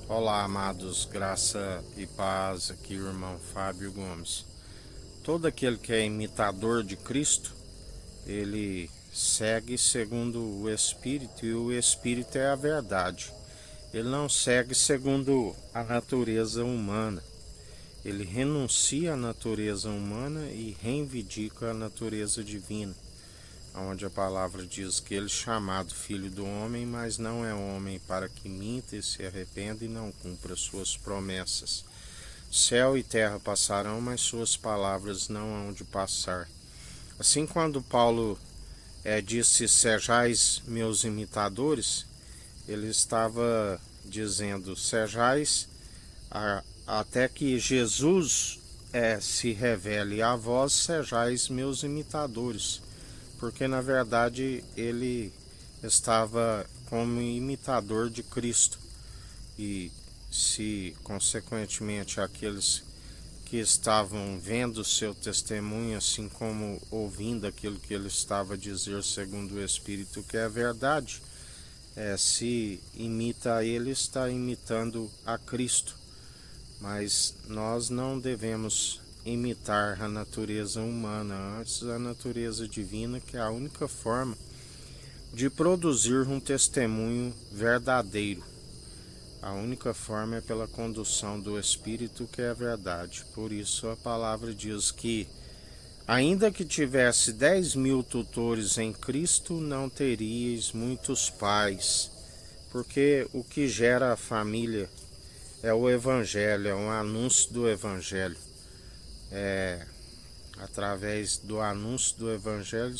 Olá, amados, graça e paz, aqui o irmão Fábio Gomes. Todo aquele que é imitador de Cristo, ele segue segundo o Espírito, e o Espírito é a verdade. Ele não segue segundo a natureza humana. Ele renuncia à natureza humana e reivindica a natureza divina, onde a palavra diz que ele é chamado filho do homem, mas não é homem para que minta e se arrependa e não cumpra suas promessas. Céu e terra passarão, mas suas palavras não hão de passar. Assim, quando Paulo disse, sejais meus imitadores, ele estava dizendo, sejais até que Jesus se revele a vós, sejais meus imitadores. Porque, na verdade, ele estava como imitador de Cristo. E se, consequentemente, aqueles que estavam vendo seu testemunho, assim como ouvindo aquilo que ele estava a dizer segundo o Espírito, que é verdade, se imita a ele, está imitando a Cristo. Mas nós não devemos imitar a natureza humana, antes a natureza divina, que é a única forma de produzir um testemunho verdadeiro. A única forma é pela condução do Espírito, que é a verdade. Por isso a palavra diz que, ainda que tivesse 10.000 tutores em Cristo, não teríeis muitos pais, porque o que gera a família é o Evangelho, é um anúncio do Evangelho. Através do anúncio do Evangelho,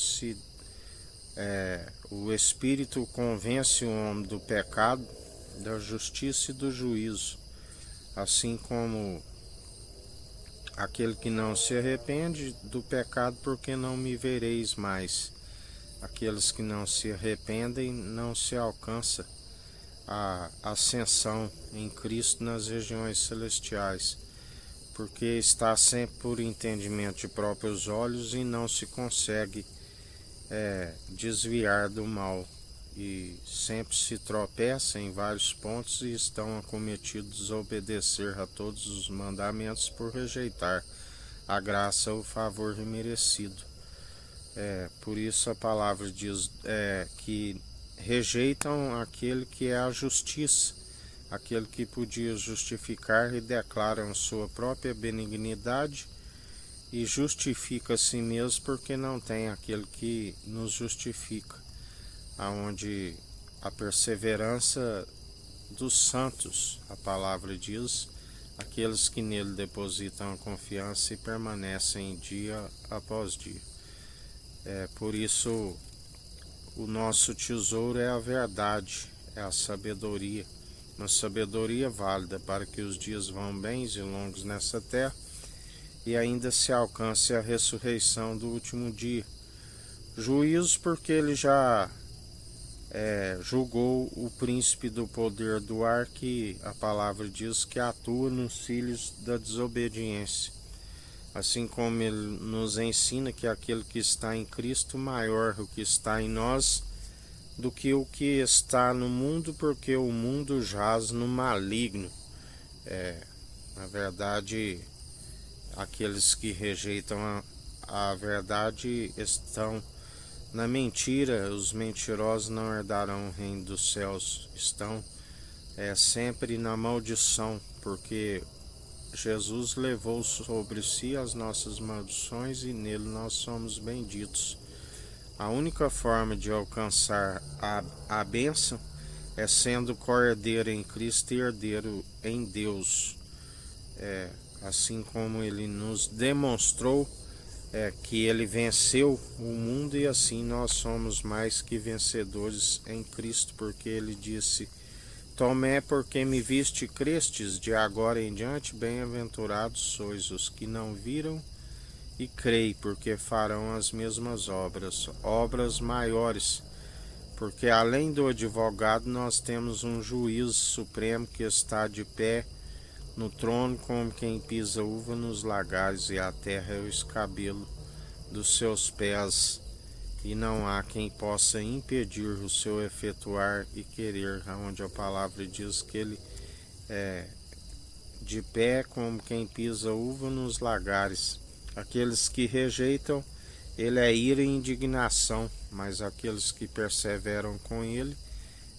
o Espírito convence o homem do pecado, da justiça e do juízo, assim como aquele que não se arrepende do pecado, porque não me vereis mais. Aqueles que não se arrependem não se alcança a ascensão em Cristo nas regiões celestiais, porque está sempre por entendimento de próprios olhos e não se consegue desviar do mal, e sempre se tropeça em vários pontos e estão acometidos de desobedecer a todos os mandamentos por rejeitar a graça ou o favor imerecido. Por isso a palavra diz que rejeitam aquele que é a justiça, aquele que podia justificar, e declaram sua própria benignidade e justifica a si mesmo, porque não tem aquele que nos justifica, aonde a perseverança dos santos, a palavra diz, aqueles que nele depositam a confiança e permanecem dia após dia. Por isso o nosso tesouro é a verdade, é a sabedoria, uma sabedoria válida para que os dias vão bens e longos nessa terra e ainda se alcance a ressurreição do último dia. Juízo, porque ele já julgou o príncipe do poder do ar, que a palavra diz que atua nos filhos da desobediência. Assim como ele nos ensina que aquele que está em Cristo maior o que está em nós do que o que está no mundo, porque o mundo jaz no maligno. Na verdade, aqueles que rejeitam a verdade estão na mentira. Os mentirosos não herdarão o reino dos céus, estão sempre na maldição, porque Jesus levou sobre si as nossas maldições e nele nós somos benditos. A única forma de alcançar a bênção é sendo co-herdeiro em Cristo e herdeiro em Deus. Assim como ele nos demonstrou que ele venceu o mundo, e assim nós somos mais que vencedores em Cristo, porque ele disse: Tomé, porque me viste crestes, de agora em diante bem-aventurados sois os que não viram e creem, porque farão as mesmas obras, obras maiores, porque além do advogado nós temos um juiz supremo que está de pé no trono, como quem pisa uva nos lagares, e a terra é o escabelo dos seus pés, e não há quem possa impedir o seu efetuar e querer, onde a palavra diz que ele de pé como quem pisa uva nos lagares. Aqueles que rejeitam, ele é ira e indignação, mas aqueles que perseveram com ele,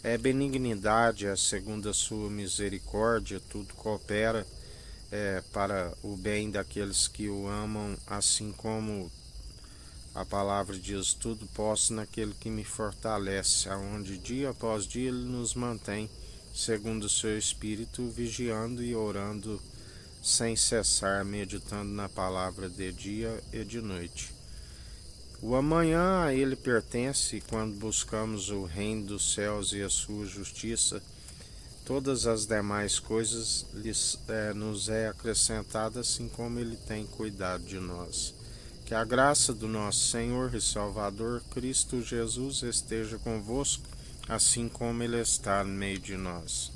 é benignidade, é segundo a sua misericórdia, tudo coopera para o bem daqueles que o amam, assim como a palavra diz, tudo posso naquele que me fortalece, aonde dia após dia ele nos mantém, segundo o seu espírito, vigiando e orando sem cessar, meditando na palavra de dia e de noite. O amanhã a ele pertence, e quando buscamos o reino dos céus e a sua justiça, todas as demais coisas nos é acrescentada, assim como ele tem cuidado de nós. Que a graça do nosso Senhor e Salvador Cristo Jesus esteja convosco, assim como ele está no meio de nós.